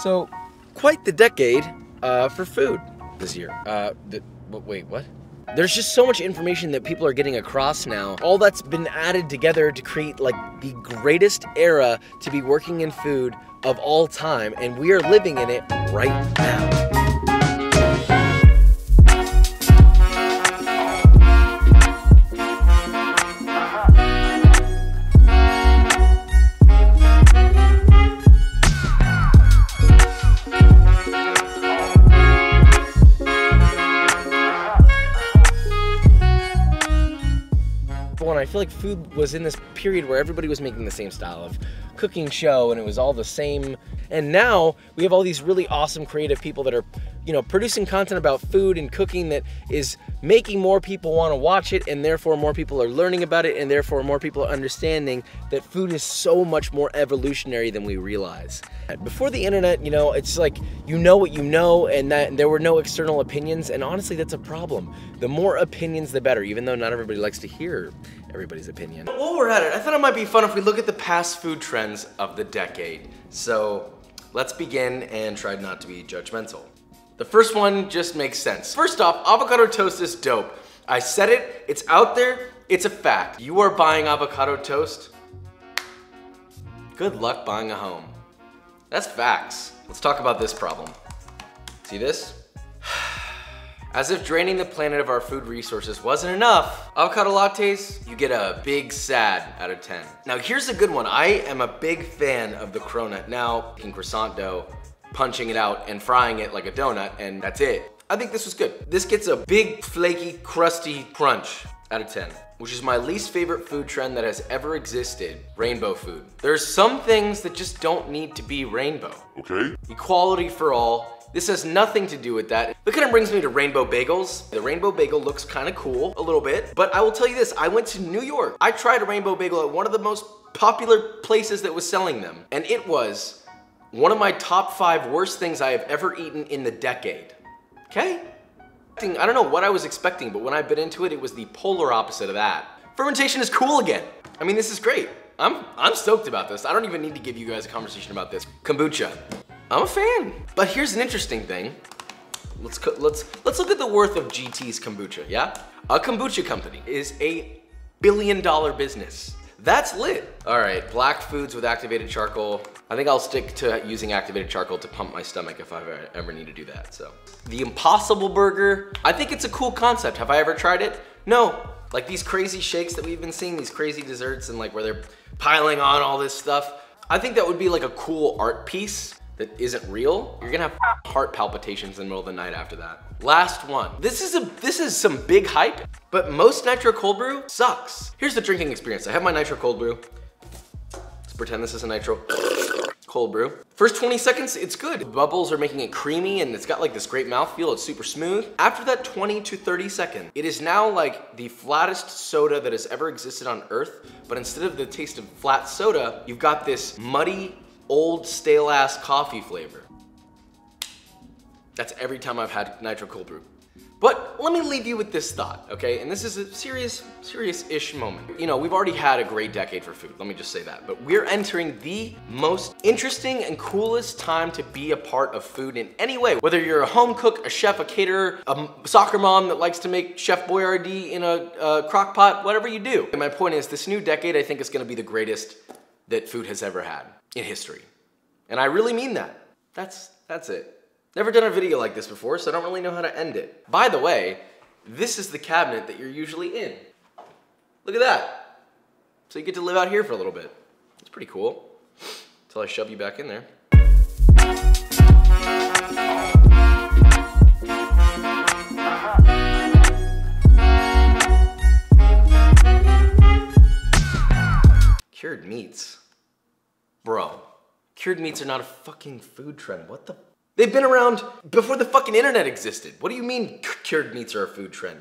So, quite the decade for food this year. Wait, what? There's just so much information that people are getting across now. All that's been added together to create like the greatest era to be working in food of all time, and we are living in it right now. I feel like food was in this period where everybody was making the same style of cooking show and it was all the same. And now we have all these really awesome creative people that are, producing content about food and cooking that is making more people want to watch it, and therefore more people are learning about it, and therefore more people are understanding that food is so much more evolutionary than we realize. Before the internet, it's like you know what you know, and that there were no external opinions, and honestly that's a problem. The more opinions the better, even though not everybody likes to hear everybody's opinion. While we're at it, I thought it might be fun if we look at the past food trends of the decade. So let's begin and try not to be judgmental. The first one just makes sense. First off, avocado toast is dope. I said it, it's out there, it's a fact. You are buying avocado toast, good luck buying a home. That's facts. Let's talk about this problem. See this? As if draining the planet of our food resources wasn't enough, avocado lattes, you get a big sad out of 10. Now here's a good one. I am a big fan of the cronut. Now, taking croissant dough, punching it out and frying it like a donut, and that's it. I think this was good. This gets a big, flaky, crusty crunch out of 10, which is my least favorite food trend that has ever existed, rainbow food. There's some things that just don't need to be rainbow. Okay. Equality for all. This has nothing to do with that. That kind of brings me to rainbow bagels. The rainbow bagel looks kind of cool, a little bit, but I will tell you this, I went to New York. I tried a rainbow bagel at one of the most popular places that was selling them, and it was one of my top 5 worst things I have ever eaten in the decade, okay? I don't know what I was expecting, but when I bit into it, it was the polar opposite of that. Fermentation is cool again. I mean, this is great. I'm stoked about this. I don't even need to give you guys a conversation about this. Kombucha. I'm a fan. But here's an interesting thing. Let's look at the worth of GT's kombucha, yeah? A kombucha company is a billion-dollar business. That's lit. All right, black foods with activated charcoal. I think I'll stick to using activated charcoal to pump my stomach if I ever need to do that, so. The Impossible Burger, I think it's a cool concept. Have I ever tried it? No. Like these crazy shakes that we've been seeing, these crazy desserts and like where they're piling on all this stuff. I think that would be like a cool art piece that isn't real. You're gonna have heart palpitations in the middle of the night after that. Last one. This is some big hype, but most nitro cold brew sucks. Here's the drinking experience. I have my nitro cold brew. Let's pretend this is a nitro cold brew. First 20 seconds, it's good. The bubbles are making it creamy and it's got like this great mouthfeel. It's super smooth. After that 20 to 30 seconds, it is now like the flattest soda that has ever existed on earth, but instead of the taste of flat soda, you've got this muddy, old stale ass coffee flavor. That's every time I've had nitro cold brew. But let me leave you with this thought, okay? And this is a serious-ish moment. We've already had a great decade for food, let me just say that. But we're entering the most interesting and coolest time to be a part of food in any way. Whether you're a home cook, a chef, a caterer, a soccer mom that likes to make Chef Boyardee in a crock pot, whatever you do. And my point is, this new decade I think is gonna be the greatest that food has ever had in history. And I really mean that. That's it. Never done a video like this before, so I don't really know how to end it. By the way, this is the cabinet that you're usually in. Look at that. So you get to live out here for a little bit. It's pretty cool. Until I shove you back in there. Cured meats. Bro, cured meats are not a fucking food trend. What the? They've been around before the fucking internet existed. What do you mean cured meats are a food trend?